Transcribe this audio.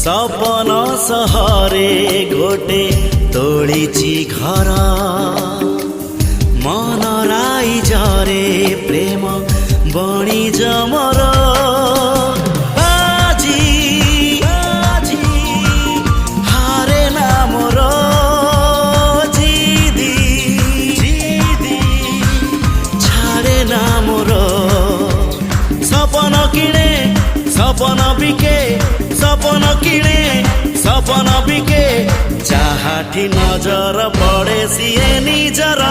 सपन सहरे गोटे तोलिछि घर मन राई जरे प्रेम बणी जमर बाजी हारे ना मोर जिदी छाड़े ना मोर सपन किणे सपन बिके सपन किणे सपन बिके जहाठी नजर पड़े सिए निजर